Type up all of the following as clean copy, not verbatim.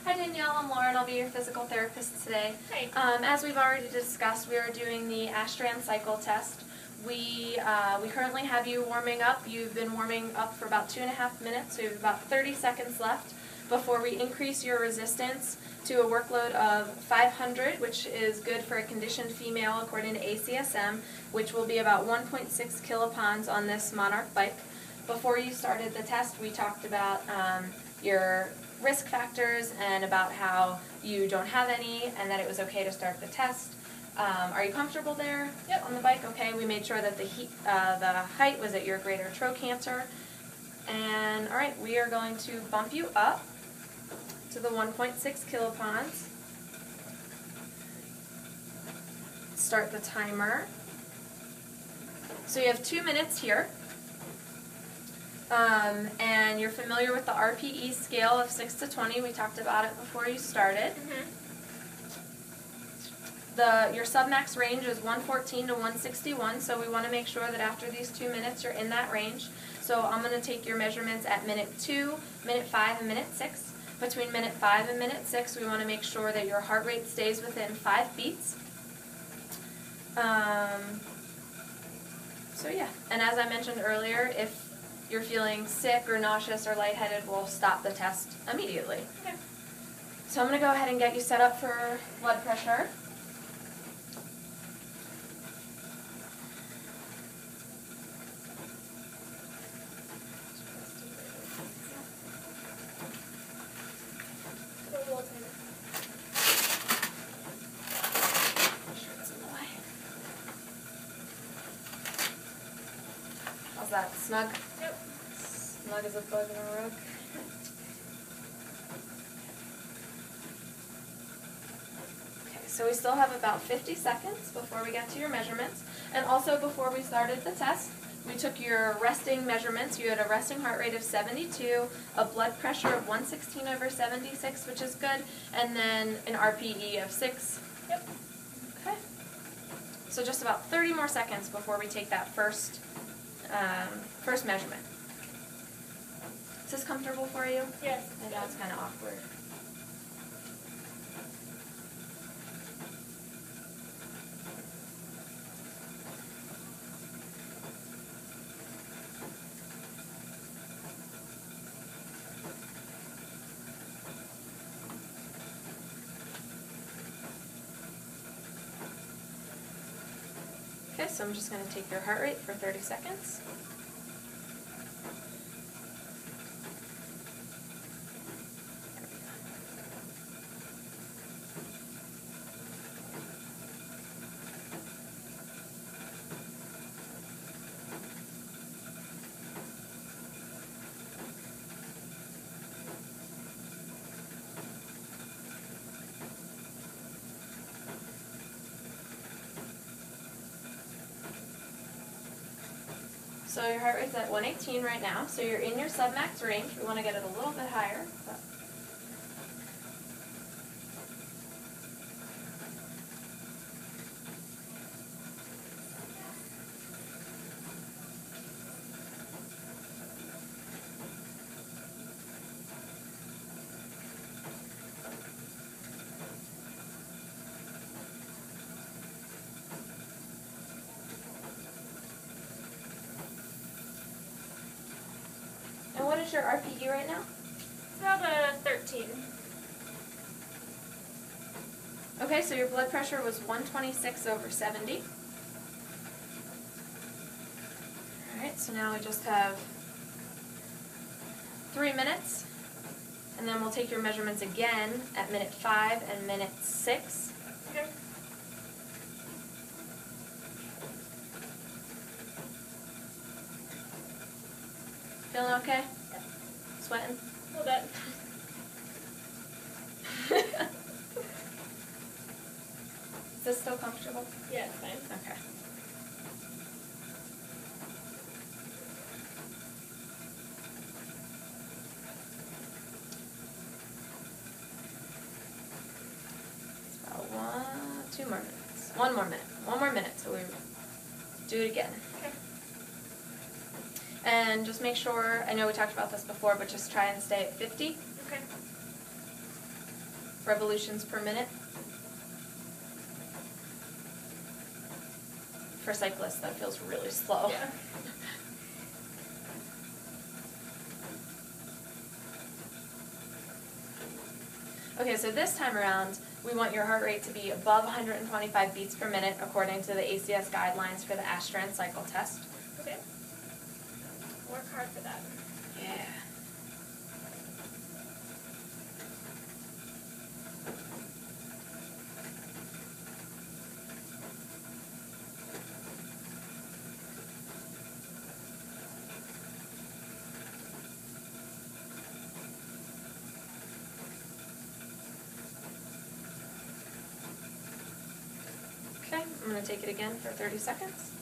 Hi Danielle, I'm Lauren. I'll be your physical therapist today. Hi. As we've already discussed, we are doing the Astran cycle test. We currently have you warming up. You've been warming up for about 2.5 minutes, so you have about 30 seconds left before we increase your resistance to a workload of 500, which is good for a conditioned female according to ACSM, which will be about 1.6 kilopounds on this Monarch bike. Before you started the test, we talked about your risk factors and about how you don't have any and that it was okay to start the test. Are you comfortable there? Yep. On the bike? Okay, we made sure that the height was at your greater trochanter. And all right, we are going to bump you up to the 1.6 kilopounds. Start the timer. So you have 2 minutes here. And you're familiar with the RPE scale of 6 to 20. We talked about it before you started. Your submax range is 114 to 161, so we want to make sure that after these 2 minutes you're in that range. So I'm going to take your measurements at minute 2, minute 5, and minute 6. Between minute 5 and minute 6, we want to make sure that your heart rate stays within 5 beats. So yeah, and as I mentioned earlier, if you're feeling sick or nauseous or lightheaded, we'll stop the test immediately. Okay. So I'm going to go ahead and get you set up for blood pressure. How's that? Snug? Yep. Snug as a bug in a rug. Okay, so we still have about 50 seconds before we get to your measurements. And also before we started the test, we took your resting measurements. You had a resting heart rate of 72, a blood pressure of 116/76, which is good, and then an RPE of 6. Yep. Okay. So just about 30 more seconds before we take that first measurement. Is this comfortable for you? Yes. I know it's kind of awkward. Okay, so I'm just going to take your heart rate for 30 seconds. So your heart rate's at 118 right now, so you're in your submax range. We want to get it a little bit higher. And what is your RPE right now? It's about a 13. Okay, so your blood pressure was 126/70. Alright, so now we just have 3 minutes, and then we'll take your measurements again at minute 5 and minute 6. Okay. Feeling okay? Yep. Sweating? A little bit. Is this still comfortable? Yeah, it's fine. Okay. It's about 2 more minutes. 1 more minute. 1 more minute, so we do it again. Okay. And just make sure, I know we talked about this before, but just try and stay at 50. Okay. revolutions per minute. For cyclists, that feels really slow. Yeah. Okay, so this time around, we want your heart rate to be above 125 beats per minute according to the ACS guidelines for the Ashtrand cycle test. Okay. Work hard for that. Yeah. Okay, I'm going to take it again for 30 seconds.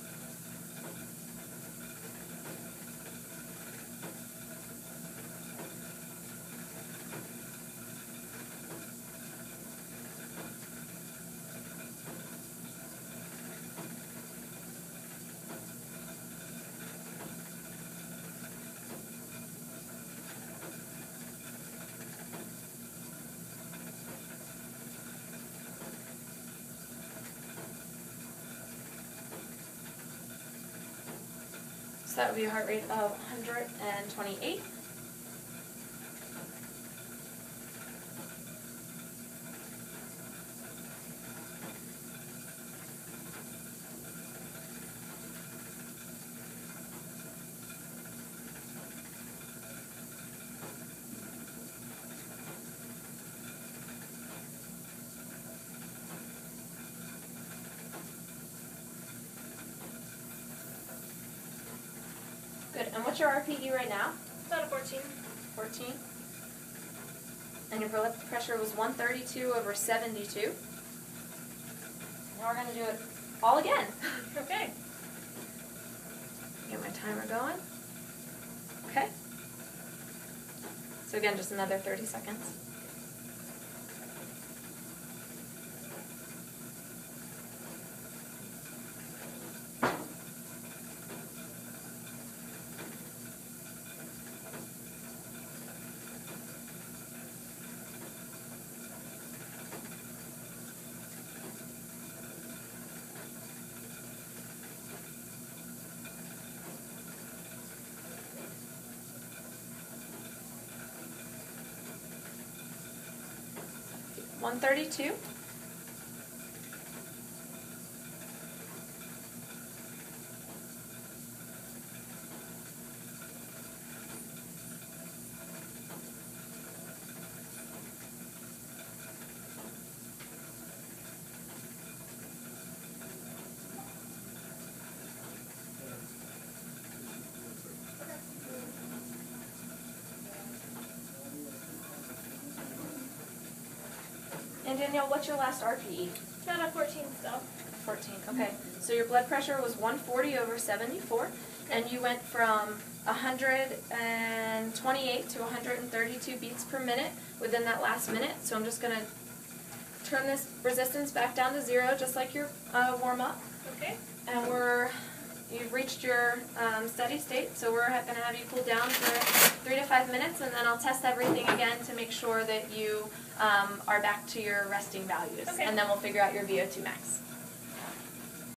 So that would be a heart rate of 128. Good. And what's your RPE right now? About a 14. 14. And your blood pressure was 132 over 72. Now we're going to do it all again. Okay. Get my timer going. Okay. So again, just another 30 seconds. One 132. And Danielle, what's your last RPE? About a 14 still. 14, okay. So your blood pressure was 140 over 74, and you went from 128 to 132 beats per minute within that last minute. So I'm just going to turn this resistance back down to 0, just like your warm-up. Okay. And you've reached your steady state, so we're going to have you cool down for 3 to 5 minutes, and then I'll test everything again to make sure that you are back to your resting values. Okay. And then we'll figure out your VO2 max.